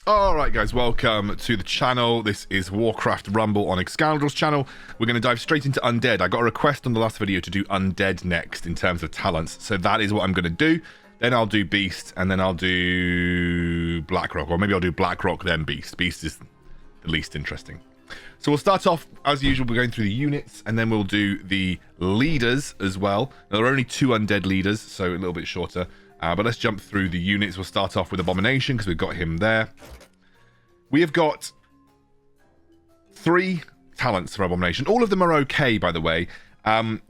Alright guys, welcome to the channel. This is Warcraft Rumble on Excoundrel's channel. We're going to dive straight into Undead. I got a request on the last video to do Undead next in terms of talents, so that is what I'm going to do. Then I'll do Beast, and then I'll do Blackrock, or maybe I'll do Blackrock then Beast. Beast is the least interesting. So we'll start off, as usual, we're going through the units, and then we'll do the leaders as well. Now, there are only 2 Undead leaders, so a little bit shorter. But let's jump through the units. We'll start off with Abomination, because we've got him there. We have got 3 talents for Abomination. All of them are okay, by the way.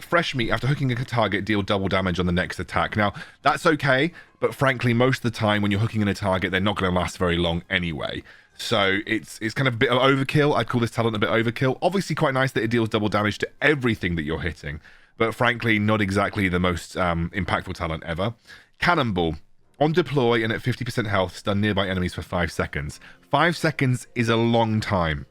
Fresh Meat, after hooking a target, deal double damage on the next attack. Now, that's okay, but frankly, most of the time when you're hooking in a target, they're not going to last very long anyway. So it's kind of a bit of overkill. I'd call this talent a bit overkill. Obviously quite nice that it deals double damage to everything that you're hitting, but frankly, not exactly the most impactful talent ever. Cannonball. On deploy and at 50% health, stun nearby enemies for 5 seconds. 5 seconds is a long time.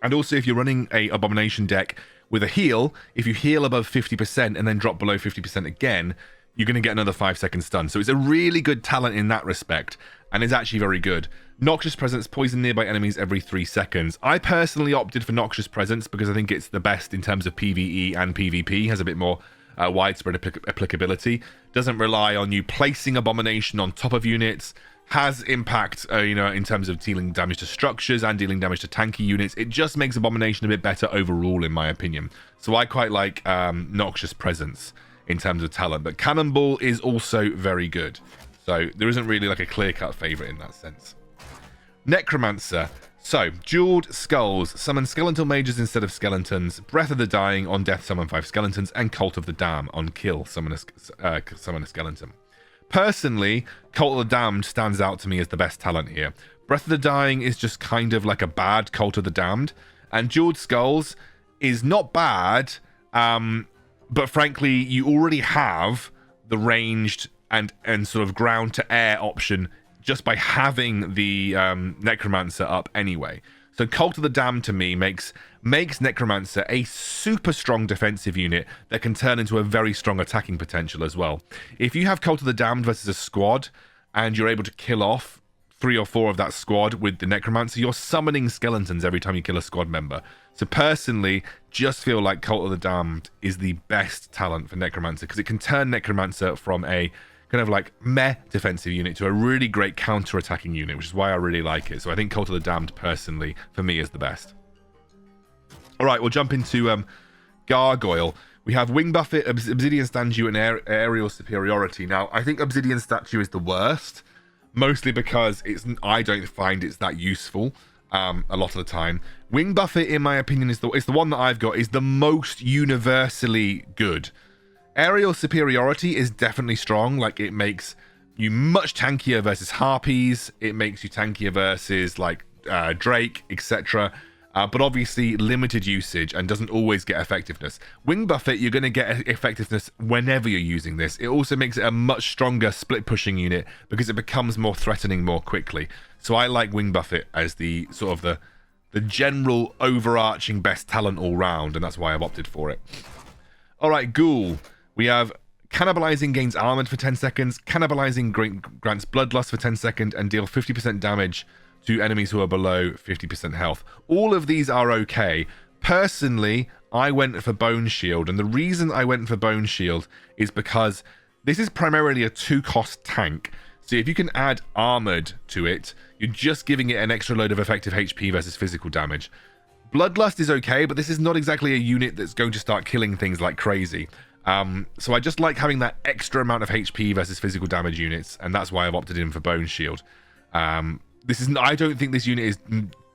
And also, if you're running a Abomination deck with a heal, if you heal above 50% and then drop below 50% again, you're going to get another 5-second stun. So it's a really good talent in that respect, and is actually very good. Noxious Presence, poison nearby enemies every 3 seconds. I personally opted for Noxious Presence because I think it's the best in terms of PvE and PvP. Has a bit more widespread applicability. Doesn't rely on you placing Abomination on top of units. Has impact, in terms of dealing damage to structures and dealing damage to tanky units. It just makes Abomination a bit better overall, in my opinion. So I quite like Noxious Presence in terms of talent. But Cannonball is also very good. So there isn't really like a clear-cut favourite in that sense. Necromancer. So, Jeweled Skulls. Summon Skeletal Mages instead of Skeletons. Breath of the Dying. On death, summon 5 Skeletons. And Cult of the Damned. On kill, summon a Skeleton. Personally, Cult of the Damned stands out to me as the best talent here. Breath of the Dying is just kind of like a bad Cult of the Damned. And Jeweled Skulls is not bad, but frankly, you already have the ranged and sort of ground to air option just by having the Necromancer up anyway. So Cult of the Damned to me makes Necromancer a super strong defensive unit that can turn into a very strong attacking potential as well. If you have Cult of the Damned versus a squad and you're able to kill off 3 or 4 of that squad with the Necromancer, you're summoning skeletons every time you kill a squad member. So personally, just feel like Cult of the Damned is the best talent for Necromancer because it can turn Necromancer from a kind of like meh defensive unit to a really great counter-attacking unit, which is why I really like it. So I think Cult of the Damned, personally, for me, is the best. All right, we'll jump into Gargoyle. We have Wing Buffet, Obsidian Statue, and Aerial Superiority. Now, I think Obsidian Statue is the worst, mostly because I don't find it's that useful a lot of the time. Wing Buffet, in my opinion, is the one that I've got, is the most universally good. Aerial Superiority is definitely strong. Like, it makes you much tankier versus Harpies. It makes you tankier versus, like, Drake, etc. But obviously, limited usage and doesn't always get effectiveness. Wing Buffet, you're going to get effectiveness whenever you're using this. It also makes it a much stronger split-pushing unit because it becomes more threatening more quickly. So I like Wing Buffet as the sort of the general overarching best talent all-round, and that's why I've opted for it. All right, Ghoul. We have Cannibalizing gains armored for 10 seconds, Cannibalizing grants Bloodlust for 10 seconds, and deal 50% damage to enemies who are below 50% health. All of these are okay. Personally, I went for Bone Shield, and the reason I went for Bone Shield is because this is primarily a 2-cost tank. So if you can add armored to it, you're just giving it an extra load of effective HP versus physical damage. Bloodlust is okay, but this is not exactly a unit that's going to start killing things like crazy. So I just like having that extra amount of HP versus physical damage units, and that's why I've opted in for Bone Shield. I don't think this unit is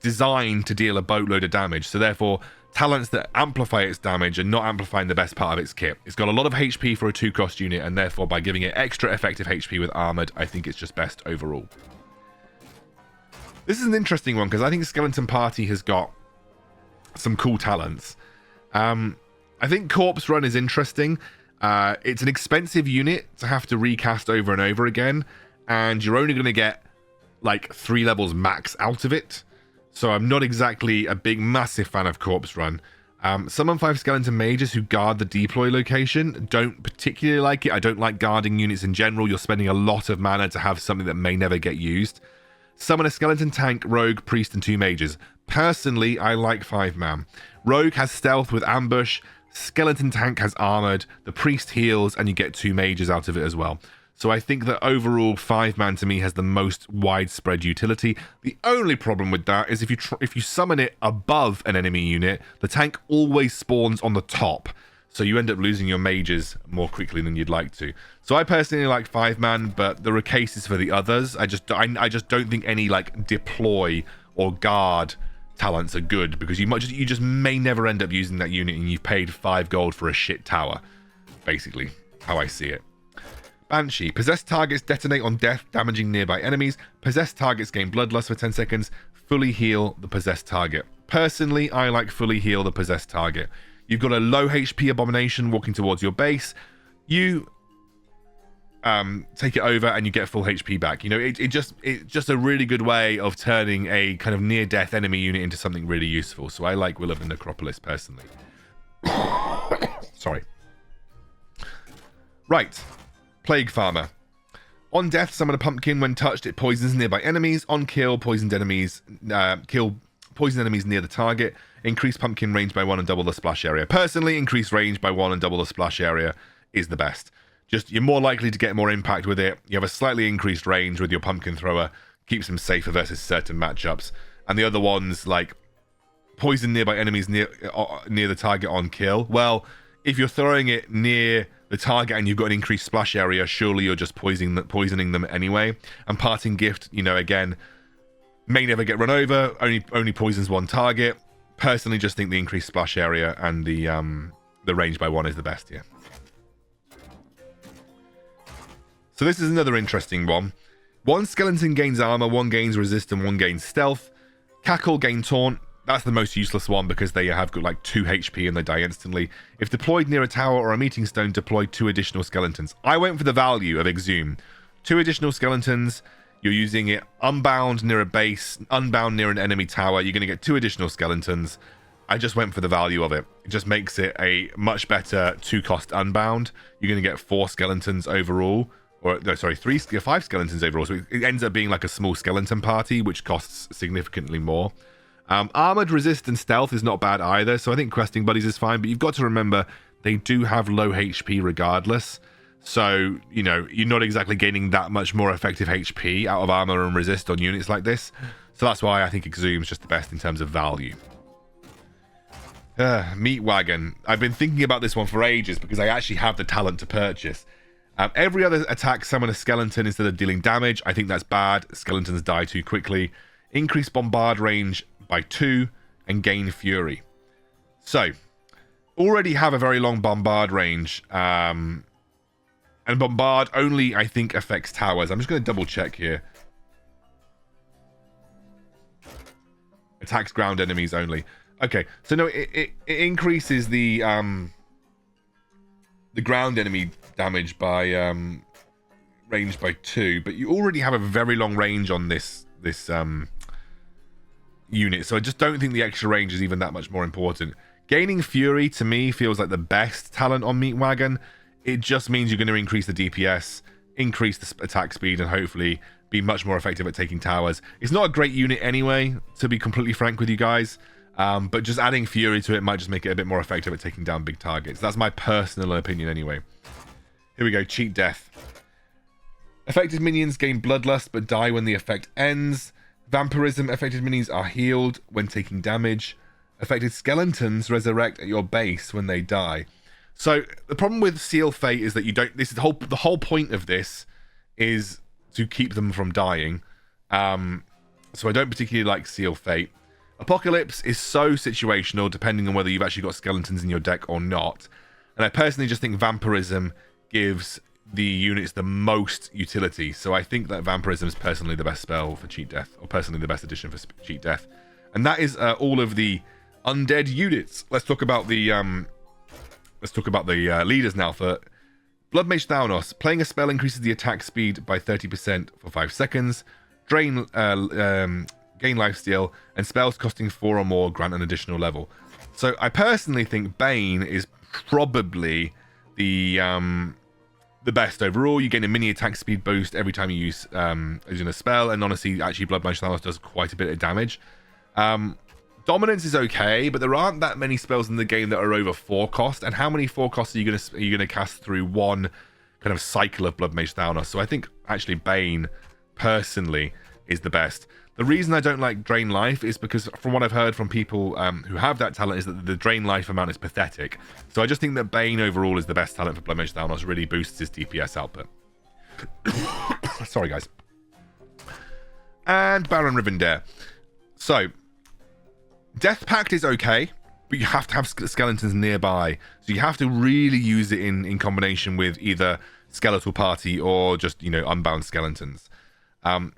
designed to deal a boatload of damage, so therefore talents that amplify its damage are not amplifying the best part of its kit. It's got a lot of HP for a 2-cost unit, and therefore by giving it extra effective HP with armored, I think it's just best overall. This is an interesting one because I think Skeleton Party has got some cool talents. I think Corpse Run is interesting. It's an expensive unit to have to recast over and over again, and you're only going to get like 3 levels max out of it. So I'm not exactly a big, massive fan of Corpse Run. Summon 5 Skeleton Mages who guard the deploy location. Don't particularly like it. I don't like guarding units in general. You're spending a lot of mana to have something that may never get used. Summon a skeleton, tank, rogue, priest, and 2 mages. Personally, I like 5-man. Rogue has stealth with ambush. Skeleton tank has armored. The priest heals, and you get 2 mages out of it as well. So I think that overall 5-man to me has the most widespread utility. The only problem with that is if you summon it above an enemy unit, the tank always spawns on the top. So you end up losing your mages more quickly than you'd like to. So I personally like 5-man, but there are cases for the others. I just don't think any like deploy or guard talents are good, because you just may never end up using that unit, and you've paid 5 gold for a shit tower. Basically, how I see it. Banshee. Possessed targets detonate on death, damaging nearby enemies. Possessed targets gain bloodlust for 10 seconds. Fully heal the possessed target. Personally, I like fully heal the possessed target. You've got a low HP abomination walking towards your base. You take it over and you get full HP back. You know, it's just a really good way of turning a kind of near-death enemy unit into something really useful. So I like Will of the Necropolis personally. Sorry. Right. Plague Farmer. On death, summon a pumpkin. When touched, it poisons nearby enemies. On kill, poisoned enemies poison enemies near the target. Increase pumpkin range by 1 and double the splash area. Personally, increase range by 1 and double the splash area is the best. Just, you're more likely to get more impact with it. You have a slightly increased range with your pumpkin thrower. Keeps them safer versus certain matchups. And the other ones, like poison nearby enemies near the target on kill. Well, if you're throwing it near the target and you've got an increased splash area, surely you're just poisoning them anyway. And Parting Gift, you know, again, may never get run over. Only poisons one target. Personally, just think the increased splash area and the range by 1 is the best here. So this is another interesting one. 1 skeleton gains armor, 1 gains resist, and 1 gains stealth. Cackle gain taunt. That's the most useless one because they have got like 2 HP and they die instantly. If deployed near a tower or a meeting stone, deploy 2 additional skeletons. I went for the value of Exhume. 2 additional skeletons. You're using it unbound near a base, unbound near an enemy tower. You're going to get 2 additional skeletons. I just went for the value of it. It just makes it a much better 2-cost unbound. You're going to get 4 skeletons overall. Or, no, sorry, 5 skeletons overall. So it ends up being like a small skeleton party, which costs significantly more. Armored, resist, and stealth is not bad either. So I think questing buddies is fine. But you've got to remember, they do have low HP regardless. So, you know, you're not exactly gaining that much more effective HP out of armor and resist on units like this. So that's why I think Exhume's just the best in terms of value. Meat Wagon. I've been thinking about this one for ages because I actually have the talent to purchase. Every other attack summon a skeleton instead of dealing damage. I think that's bad. Skeletons die too quickly. Increase bombard range by 2 and gain fury. So, already have a very long bombard range. And bombard only, I think, affects towers. I'm just going to double check here. Attacks ground enemies only. Okay, so no, it increases the ground enemy damage by range by 2, but you already have a very long range on this unit, so I just don't think the extra range is even that much more important. Gaining fury to me feels like the best talent on Meat Wagon. It just means you're going to increase the DPS, increase the attack speed, and hopefully be much more effective at taking towers. It's not a great unit anyway, to be completely frank with you guys. But just adding fury to it might just make it a bit more effective at taking down big targets. That's my personal opinion anyway. Here we go, Cheat Death. Affected minions gain bloodlust but die when the effect ends. Vampirism, affected minions are healed when taking damage. Affected skeletons resurrect at your base when they die. So the problem with Seal Fate is that you don't... This is the whole point of this is to keep them from dying. So I don't particularly like Seal Fate. Apocalypse is so situational depending on whether you've actually got skeletons in your deck or not. And I personally just think Vampirism gives the units the most utility. So I think that Vampirism is personally the best spell for Cheat Death, or personally the best addition for Cheat Death. And that is all of the undead units. Let's talk about the leaders now. For Blood Mage Thanos, playing a spell increases the attack speed by 30% for 5 seconds. Gain lifesteal, and spells costing 4 or more grant an additional level. So I personally think Bane is probably the the best overall. You gain a mini attack speed boost every time you use a spell, and honestly, actually, Blood Mage Thanos does quite a bit of damage. Dominance is okay, but there aren't that many spells in the game that are over 4 cost. And how many 4 costs are you gonna cast through one kind of cycle of Blood Mage Thanos? So I think actually Bane, personally, is the best. The reason I don't like Drain Life is because, from what I've heard from people who have that talent, is that the Drain Life amount is pathetic. So I just think that Bane overall is the best talent for Blood Mage Thanos. Really boosts his DPS output. Sorry, guys. And Baron Rivendare. So, Death Pact is okay, but you have to have skeletons nearby. So you have to really use it in combination with either Skeletal Party or just, unbound skeletons.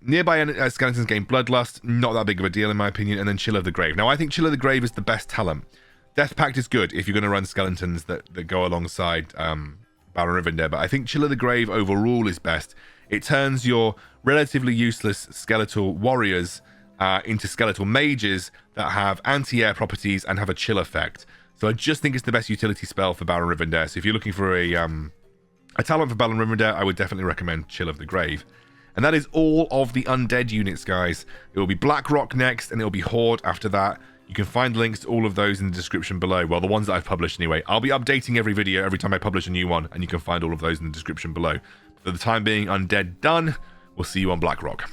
Nearby skeletons gain Bloodlust, not that big of a deal in my opinion, and then Chill of the Grave. Now, I think Chill of the Grave is the best talent. Death Pact is good if you're going to run skeletons that go alongside Baron Rivendare, but I think Chill of the Grave overall is best. It turns your relatively useless skeletal warriors into skeletal mages that have anti-air properties and have a chill effect. So I just think it's the best utility spell for Baron Rivendare. So if you're looking for a talent for Baron Rivendare, I would definitely recommend Chill of the Grave. And that is all of the Undead units, guys. It will be Blackrock next, and it will be Horde after that. You can find links to all of those in the description below. Well, the ones that I've published anyway. I'll be updating every video every time I publish a new one, and you can find all of those in the description below. For the time being, Undead done. We'll see you on Blackrock.